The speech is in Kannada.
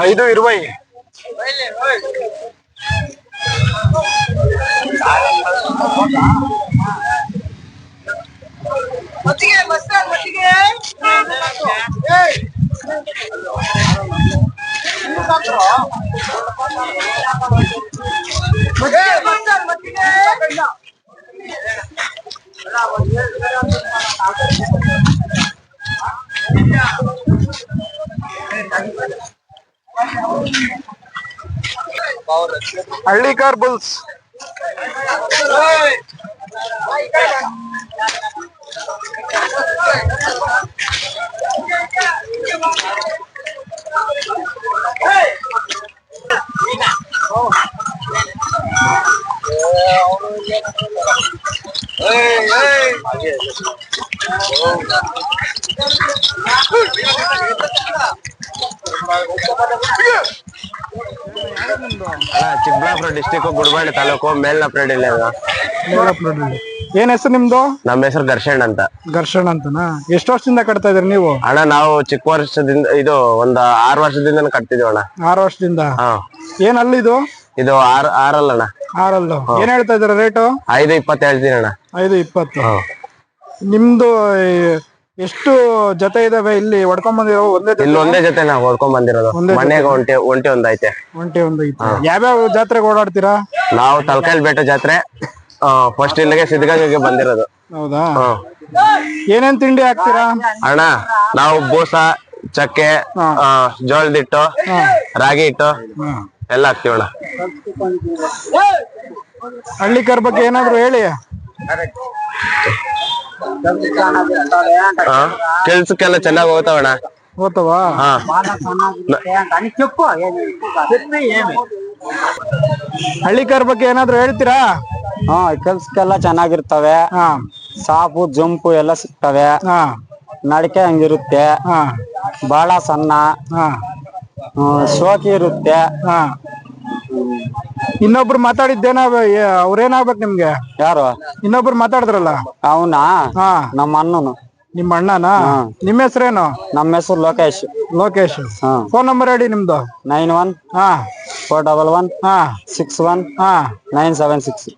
ఐదు ఇరవై ಹಳ್ಳಿಕಾರ್ ಬುಲ್ಸ್ ಚಿಕ್ಕಬಳ್ಳಾಪುರ ಡಿಸ್ಟಿಕ್ ಗುಡಿಬಂಡೆ ತಾಲೂಕು ಮೇಲ್ನಪ್ರಡಿ. ಏನ್ ಹೆಸರು ನಿಮ್ದು? ನಮ್ಮ ಹೆಸರು ಘರ್ಷಣ್ ಅಂತ. ಘರ್ಷಣ್ ಅಂತನಾ? ಎಷ್ಟು ವರ್ಷದಿಂದ ಕಟ್ತಾ ಇದ್ರಿ ನೀವು? ಅಣ್ಣ ನಾವು ಚಿಕ್ಕ ವರ್ಷದಿಂದ ಇದು ಒಂದ್ 6 ವರ್ಷದಿಂದ ಕಟ್ತಿದ್ವಿ ಅಣ್ಣ. 6 ವರ್ಷದಿಂದ? ಹಾ. ಏನ್ ಅಲ್ಲಿದು? ಇದು ಆರಲ್ಲ. ಆರಲ್ಲು. ಏನ್ ಹೇಳ್ತಾ ಇದ್ರ ರೇಟು? 5.20 ಹೇಳ್ತೀನಿ ಅಣ್ಣ. 5.20. ನಿಮ್ದು ಎಷ್ಟು ಜೊತೆ ಇದಾವೆ ಇಲ್ಲಿ ಹೊಡ್ಕೊಂಡ್ ಬಂದಿರೋ? ಇಲ್ಲಿ ಒಂದೇ ಜೊತೆ ನಾವು ಹೊಡ್ಕೊಂಡ್ ಬಂದಿರೋದು. ಮನೆಗೆ ಒಂಟಿ ಒಂದೈತೆ. ಒಂಟಿ ಒಂದೈತೆ. ಯಾವ್ಯಾವ ಜಾತ್ರೆಗೆ ಓಡಾಡ್ತೀರಾ? ನಾವು ತಲಕಾಯಲ್ ಬೆಟ್ಟ ಜಾತ್ರೆ ಫಸ್ಟ್ ಇಲ್ಲಿಗೆ ಸಿದ್ಧಗಂಗೆಗೆ ಬಂದಿರೋದು. ಹೌದಾ? ಏನೇನ್ ತಿಂಡಿ ಹಾಕ್ತೀರಾ ಅಣ್ಣ? ನಾವು ಬೂಸ, ಚಕ್ಕೆ, ಜೋಳದ ಹಿಟ್ಟು, ರಾಗಿ ಹಿಟ್ಟು ಎಲ್ಲ ಹಾಕ್ತಿವಣ್ಣ. ಹಳ್ಳಿಕಾರ್ ಬಗ್ಗೆ ಏನಾದ್ರು ಹೇಳಿ. ಕೆಲ್ಸಕ್ಕೆಲ್ಲ ಚೆನ್ನಾಗಿ ಹೋಗ್ತಾವಣ್ಣ. ಹೋಗ್ತಾವ? ಹಳ್ಳಿಕಾರ್ ಬಗ್ಗೆ ಏನಾದ್ರು ಹೇಳ್ತೀರಾ? ಕೆಲ್ಸಕ್ಕೆಲ್ಲ ಚೆನ್ನಾಗಿರ್ತವೆ. ಸಾಪು ಜಂಪು ಎಲ್ಲ ಸಿಗ್ತವೆ. ನಡಿಕೆ ಹಂಗಿರುತ್ತೆ. ಬಾಳ ಸಣ್ಣ ಶೋಕಿ ಇರುತ್ತೆ. ಇನ್ನೊಬ್ರು ಮಾತಾಡಿದ್ದೇನ? ಅವ್ರೇನಾಗ್ಬೇಕು ನಿಮ್ಗೆ? ಯಾರು? ಇನ್ನೊಬ್ರು ಮಾತಾಡಿದ್ರಲ್ಲ ಅವನಾ? ನಮ್ಮ ಅಣ್ಣನು. ನಿಮ್ಮ ಅಣ್ಣನಾ? ನಿಮ್ಮ ಹೆಸರೇನು? ನಮ್ಮ ಹೆಸರು ಲೋಕೇಶ್. ಲೋಕೇಶ್. ಫೋನ್ ನಂಬರ್ ಹೇಳಿ ನಿಮ್ದು. 914141619796.